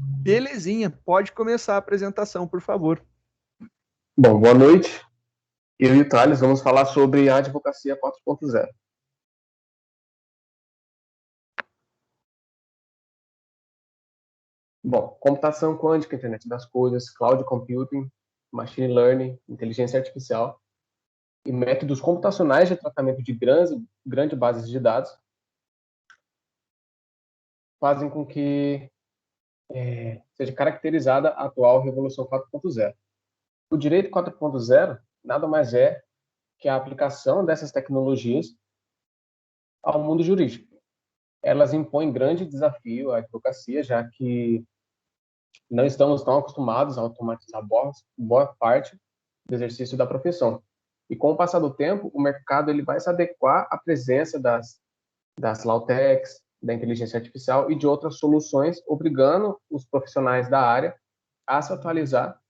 Belezinha, pode começar a apresentação, por favor. Bom, boa noite. Eu e o Thales vamos falar sobre a advocacia 4.0. Bom, computação quântica, internet das coisas, cloud computing, machine learning, inteligência artificial e métodos computacionais de tratamento de grandes bases de dados fazem com que seja caracterizada a atual revolução 4.0. O direito 4.0 nada mais é que a aplicação dessas tecnologias ao mundo jurídico. Elas impõem grande desafio à advocacia, já que não estamos tão acostumados a automatizar boa parte do exercício da profissão. E com o passar do tempo, o mercado ele vai se adequar à presença das Lautechs, da inteligência artificial e de outras soluções, obrigando os profissionais da área a se atualizar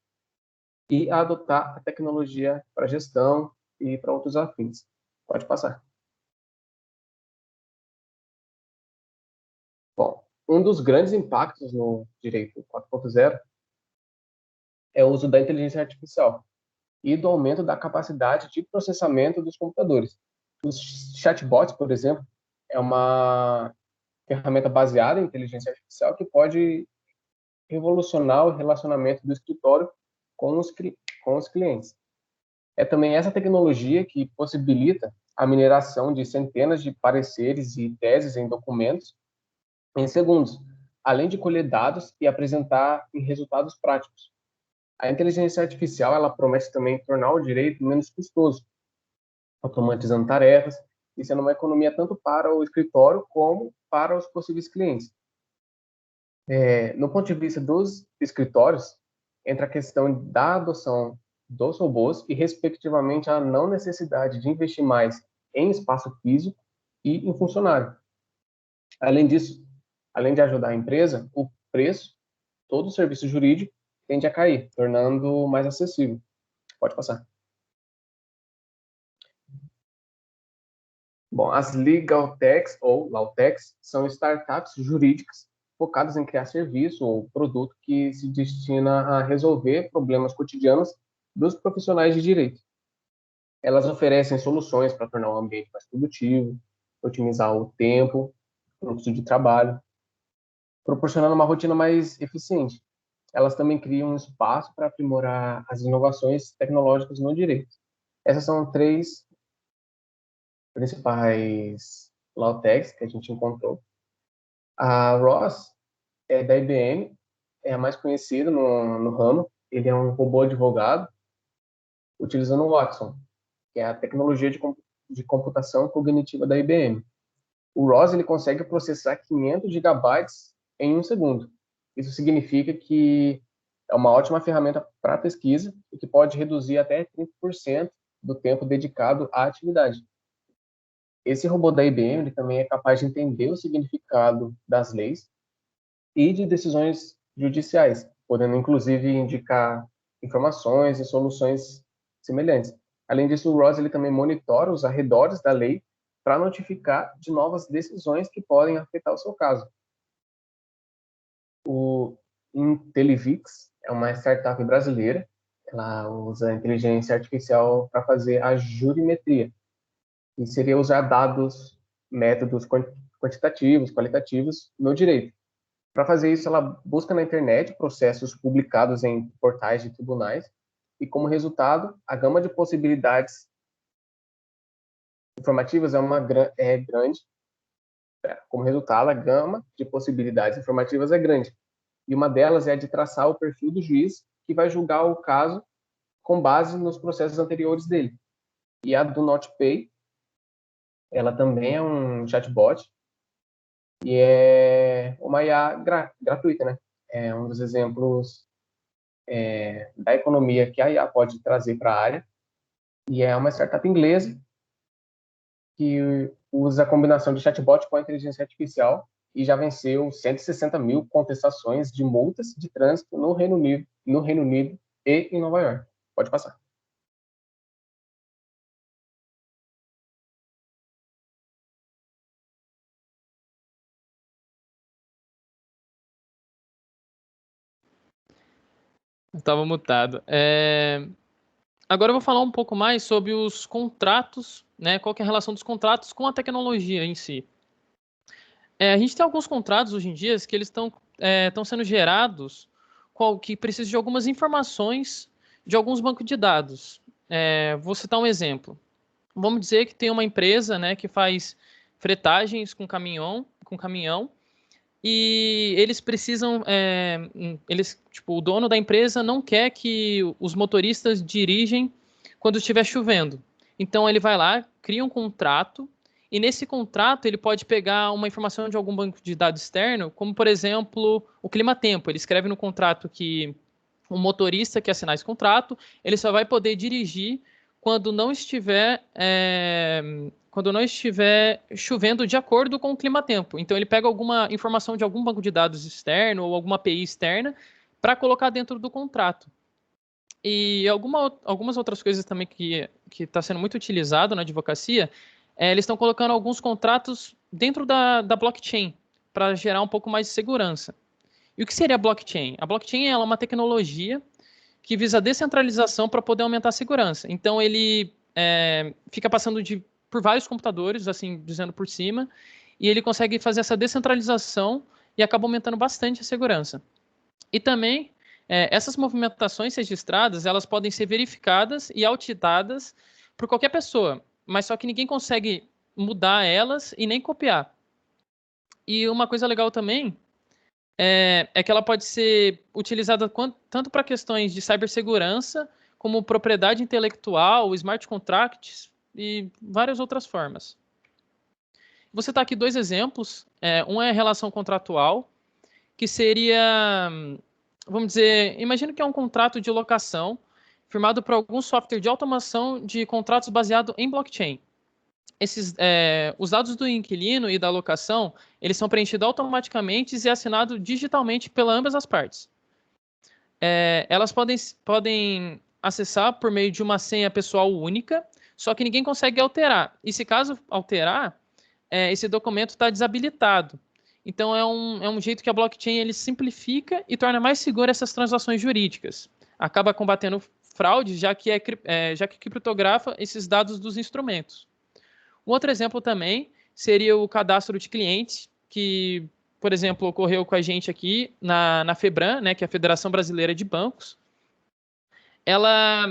e a adotar a tecnologia para gestão e para outros afins. Pode passar. Bom, um dos grandes impactos no direito 4.0 é o uso da inteligência artificial e do aumento da capacidade de processamento dos computadores. Os chatbots, por exemplo, é uma ferramenta baseada em inteligência artificial que pode revolucionar o relacionamento do escritório com os clientes. É também essa tecnologia que possibilita a mineração de centenas de pareceres e teses em documentos em segundos, além de colher dados e apresentar em resultados práticos. A inteligência artificial ela promete também tornar o direito menos custoso, automatizando tarefas e sendo uma economia tanto para o escritório como para os possíveis clientes. No ponto de vista dos escritórios, entra a questão da adoção dos robôs e, respectivamente, a não necessidade de investir mais em espaço físico e em funcionário. Além disso, além de ajudar a empresa, o preço, todo o serviço jurídico tende a cair, tornando mais acessível. Pode passar. Bom, as Legal Techs ou Lautechs são startups jurídicas focadas em criar serviço ou produto que se destina a resolver problemas cotidianos dos profissionais de direito. Elas oferecem soluções para tornar o ambiente mais produtivo, otimizar o tempo, o fluxo de trabalho, proporcionando uma rotina mais eficiente. Elas também criam um espaço para aprimorar as inovações tecnológicas no direito. Essas são três principais Lautechs que a gente encontrou. A Ross é da IBM, é a mais conhecida no ramo. Ele é um robô advogado utilizando o Watson, que é a tecnologia de computação cognitiva da IBM. O ROS ele consegue processar 500 gigabytes em um segundo. Isso significa que é uma ótima ferramenta para pesquisa e que pode reduzir até 30% do tempo dedicado à atividade. Esse robô da IBM ele também é capaz de entender o significado das leis e de decisões judiciais, podendo inclusive indicar informações e soluções semelhantes. Além disso, o ROS ele também monitora os arredores da lei para notificar de novas decisões que podem afetar o seu caso. O Intelivix é uma startup brasileira, ela usa inteligência artificial para fazer a jurimetria, que seria usar dados, métodos quantitativos, qualitativos no direito. Para fazer isso, ela busca na internet processos publicados em portais de tribunais e, como resultado, a gama de possibilidades informativas é grande. Como resultado, a gama de possibilidades informativas é grande. E uma delas é a de traçar o perfil do juiz que vai julgar o caso com base nos processos anteriores dele. E a do NotPay, ela também é um chatbot e é uma IA gratuita, né? É um dos exemplos da economia que a IA pode trazer para a área. E é uma startup inglesa que usa a combinação de chatbot com a inteligência artificial e já venceu 160 mil contestações de multas de trânsito no Reino Unido e em Nova York. Pode passar. Estava mutado. Agora eu vou falar um pouco mais sobre os contratos, né? Qual que é a relação dos contratos com a tecnologia em si. A gente tem alguns contratos hoje em dia que eles estão sendo gerados que precisam de algumas informações de alguns bancos de dados. Vou citar um exemplo. Vamos dizer que tem uma empresa, né, que faz fretagens com caminhão, e eles precisam, o dono da empresa não quer que os motoristas dirigem quando estiver chovendo. Então ele vai lá, cria um contrato, e nesse contrato ele pode pegar uma informação de algum banco de dados externo, como por exemplo o clima-tempo. Ele escreve no contrato que o motorista que assinar esse contrato, ele só vai poder dirigir quando não estiver chovendo de acordo com o clima-tempo. Então ele pega alguma informação de algum banco de dados externo ou alguma API externa para colocar dentro do contrato. E algumas outras coisas também que está sendo muito utilizado na advocacia, eles estão colocando alguns contratos dentro da blockchain para gerar um pouco mais de segurança. E o que seria a blockchain? A blockchain é uma tecnologia que visa a descentralização para poder aumentar a segurança. Então, ele fica passando por vários computadores, assim, dizendo por cima, e ele consegue fazer essa descentralização e acaba aumentando bastante a segurança. E também, essas movimentações registradas, elas podem ser verificadas e auditadas por qualquer pessoa, mas só que ninguém consegue mudar elas e nem copiar. E uma coisa legal também é que ela pode ser utilizada tanto para questões de cibersegurança, como propriedade intelectual, smart contracts e várias outras formas. Vou citar aqui dois exemplos. Um é a relação contratual, que seria, vamos dizer, imagina que é um contrato de locação firmado por algum software de automação de contratos baseado em blockchain. Os dados do inquilino e da locação, eles são preenchidos automaticamente e assinados digitalmente pelas ambas as partes. Elas podem acessar por meio de uma senha pessoal única, só que ninguém consegue alterar. E se caso alterar, esse documento está desabilitado. Então é um jeito que a blockchain ele simplifica e torna mais segura essas transações jurídicas. Acaba combatendo fraude, já que criptografa esses dados dos instrumentos. Um outro exemplo também seria o cadastro de clientes, que, por exemplo, ocorreu com a gente aqui na FEBRAN, né, que é a Federação Brasileira de Bancos. Ela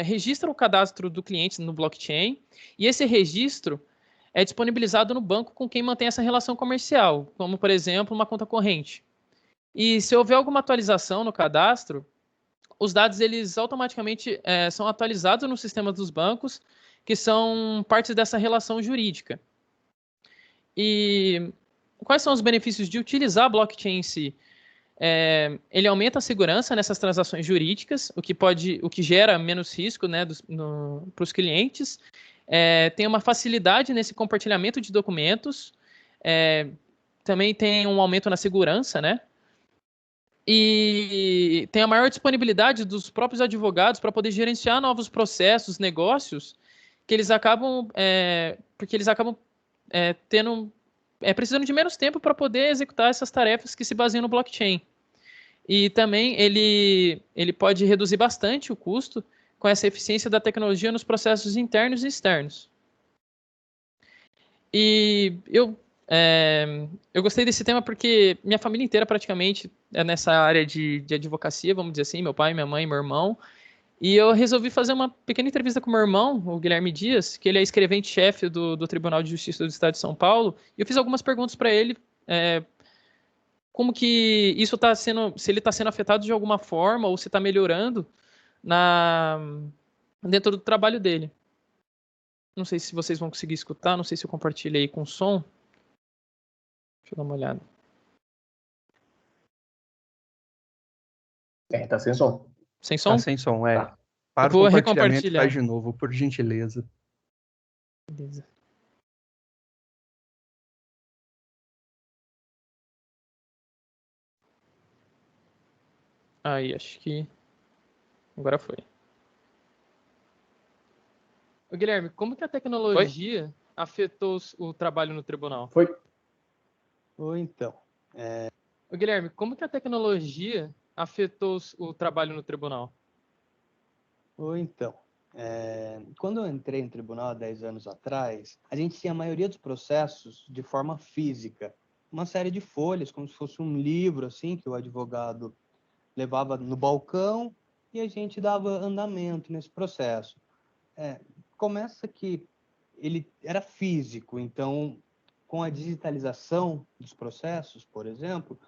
registra o cadastro do cliente no blockchain, e esse registro é disponibilizado no banco com quem mantém essa relação comercial, como, por exemplo, uma conta corrente. E se houver alguma atualização no cadastro, os dados eles automaticamente são atualizados no sistema dos bancos, que são partes dessa relação jurídica. E quais são os benefícios de utilizar a blockchain em si? Ele aumenta a segurança nessas transações jurídicas, o que gera menos risco, né, para os clientes. Tem uma facilidade nesse compartilhamento de documentos. Também tem um aumento na segurança, né? E tem a maior disponibilidade dos próprios advogados para poder gerenciar novos processos, negócios, que eles acabam precisando de menos tempo para poder executar essas tarefas que se baseiam no blockchain. E também ele pode reduzir bastante o custo com essa eficiência da tecnologia nos processos internos e externos. E eu gostei desse tema porque minha família inteira praticamente é nessa área de advocacia, vamos dizer assim, meu pai, minha mãe, meu irmão. E eu resolvi fazer uma pequena entrevista com meu irmão, o Guilherme Dias, que ele é escrevente-chefe do Tribunal de Justiça do Estado de São Paulo, e eu fiz algumas perguntas para ele, como que isso está sendo, se ele está sendo afetado de alguma forma, ou se está melhorando dentro do trabalho dele. Não sei se vocês vão conseguir escutar, não sei se eu compartilhei com som. Deixa eu dar uma olhada. Tá sem som. Sem som? Tá sem som, Tá. Para vou o compartilhamento, recompartilhar. faz de novo, por gentileza. Beleza. Aí, acho que agora foi. Ô, Guilherme, como que a tecnologia afetou o trabalho no tribunal? Foi. Ou então, Ô, Guilherme, como que a tecnologia afetou o trabalho no tribunal? Ou então, quando eu entrei no tribunal há 10 anos atrás, a gente tinha a maioria dos processos de forma física. Uma série de folhas, como se fosse um livro, assim, que o advogado levava no balcão e a gente dava andamento nesse processo. Começa que ele era físico, então, com a digitalização dos processos, por exemplo,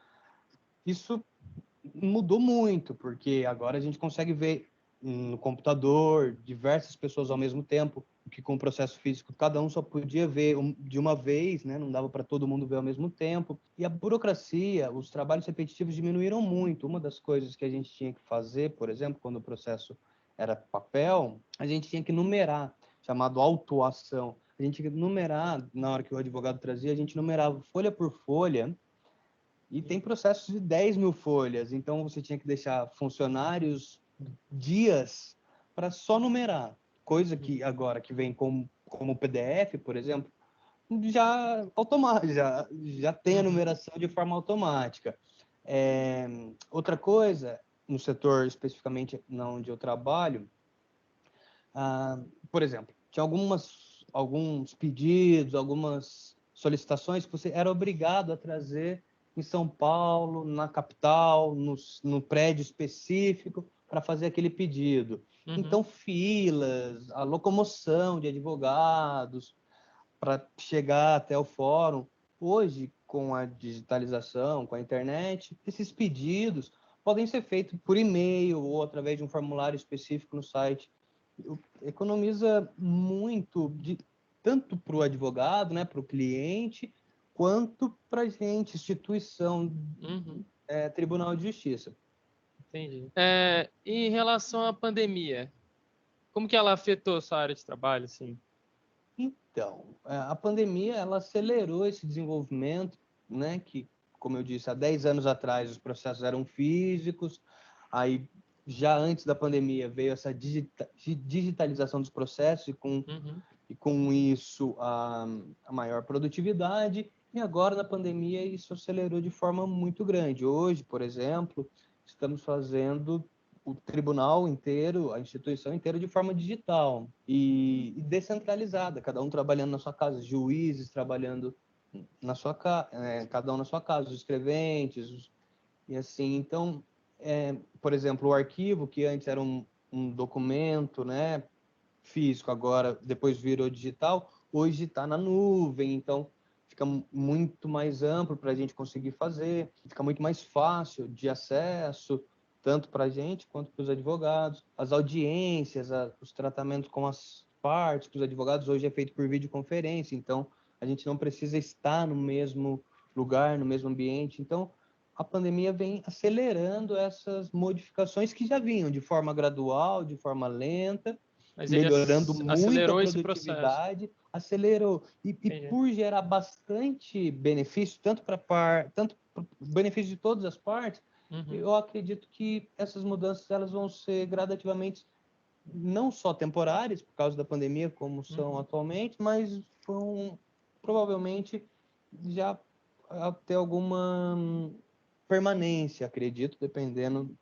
isso mudou muito, porque agora a gente consegue ver no computador diversas pessoas ao mesmo tempo, que com o processo físico cada um só podia ver de uma vez, né? Não dava para todo mundo ver ao mesmo tempo. E a burocracia, os trabalhos repetitivos diminuíram muito. Uma das coisas que a gente tinha que fazer, por exemplo, quando o processo era papel, a gente tinha que numerar, chamado autuação. A gente tinha que numerar, na hora que o advogado trazia, a gente numerava folha por folha. E tem processos de 10 mil folhas, então você tinha que deixar funcionários dias para só numerar. Coisa que agora que vem como PDF, por exemplo, já tem a numeração de forma automática. Outra coisa, no setor especificamente onde eu trabalho, por exemplo, tinha alguns pedidos, algumas solicitações que você era obrigado a trazer em São Paulo, na capital, no prédio específico, para fazer aquele pedido. Então, filas, a locomoção de advogados para chegar até o fórum. Hoje, com a digitalização, com a internet, esses pedidos podem ser feitos por e-mail ou através de um formulário específico no site. Economiza muito, tanto para o advogado, né, para o cliente, quanto para a gente, instituição, Tribunal de Justiça. Entendi. Em relação à pandemia, como que ela afetou a sua área de trabalho, assim? Então, a pandemia, ela acelerou esse desenvolvimento, né, que, como eu disse, há 10 anos atrás os processos eram físicos, aí já antes da pandemia veio essa digitalização dos processos e com isso a maior produtividade, e agora na pandemia isso acelerou de forma muito grande. Hoje, por exemplo, estamos fazendo o tribunal inteiro, a instituição inteira de forma digital e descentralizada, cada um trabalhando na sua casa, juízes trabalhando na sua casa, cada um na sua casa, os escreventes, e assim. Então, por exemplo, o arquivo, que antes era um documento, né, físico, agora depois virou digital, hoje está na nuvem, então fica muito mais amplo para a gente conseguir fazer, fica muito mais fácil de acesso, tanto para a gente quanto para os advogados. As audiências, os tratamentos com as partes, com os advogados, hoje é feito por videoconferência, então a gente não precisa estar no mesmo lugar, no mesmo ambiente. Então, a pandemia vem acelerando essas modificações que já vinham de forma gradual, de forma lenta, mas ele melhorando muito a acelerou esse produtividade, processo. acelerou. E por gerar bastante benefício, tanto benefício de todas as partes, eu acredito que essas mudanças elas vão ser gradativamente não só temporárias, por causa da pandemia, como são atualmente, mas vão provavelmente já ter alguma permanência, acredito, dependendo,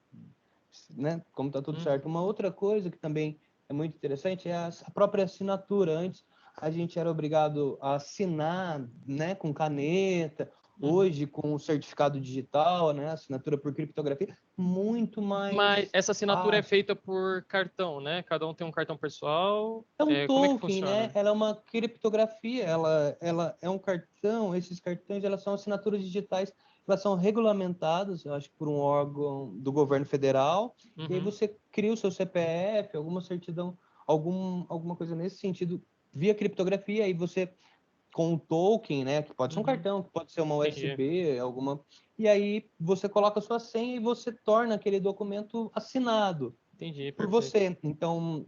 né, como está tudo certo. Uma outra coisa que também é muito interessante é a própria assinatura. Antes a gente era obrigado a assinar, né, com caneta. Hoje, com o certificado digital, né, assinatura por criptografia, muito mais. Mas essa assinatura é feita por cartão, né? Cada um tem um cartão pessoal. É um Como é que token, funciona? né? Ela é uma criptografia, ela é um cartão. Esses cartões, elas são assinaturas digitais, elas são regulamentadas, eu acho que por um órgão do governo federal. E aí você cria o seu CPF, alguma certidão, alguma coisa nesse sentido, via criptografia, e você com um token, né, que pode ser um cartão, que pode ser uma USB, alguma. E aí você coloca a sua senha e você torna aquele documento assinado por você. Então,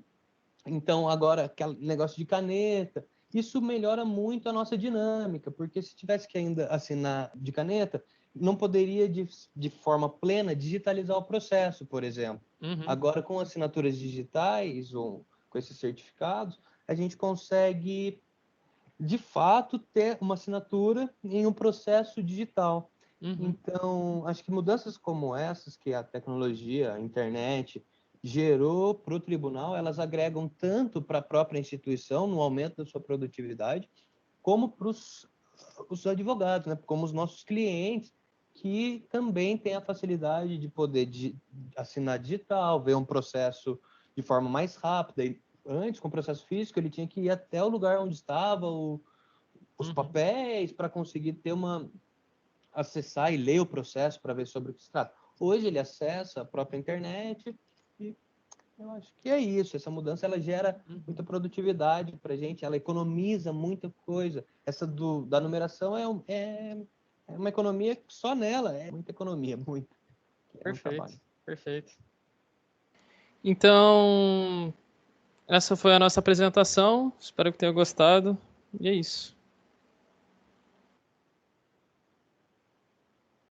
agora, aquele negócio de caneta, isso melhora muito a nossa dinâmica, porque se tivesse que ainda assinar de caneta, não poderia, de forma plena, digitalizar o processo, por exemplo. Agora, com assinaturas digitais, ou com esses certificados, a gente consegue, de fato, ter uma assinatura em um processo digital. Então, acho que mudanças como essas que a tecnologia, a internet gerou para o tribunal, elas agregam tanto para a própria instituição no aumento da sua produtividade, como para os advogados, né? Como os nossos clientes, que também têm a facilidade de poder assinar digital, ver um processo de forma mais rápida. E antes, com o processo físico, ele tinha que ir até o lugar onde estava os papéis para conseguir ter acessar e ler o processo para ver sobre o que se trata. Hoje ele acessa a própria internet e eu acho que é isso. Essa mudança ela gera muita produtividade para a gente, ela economiza muita coisa. Essa da numeração é uma economia que só nela é muita economia, muito. Perfeito, perfeito. Então, essa foi a nossa apresentação. Espero que tenha gostado. E é isso.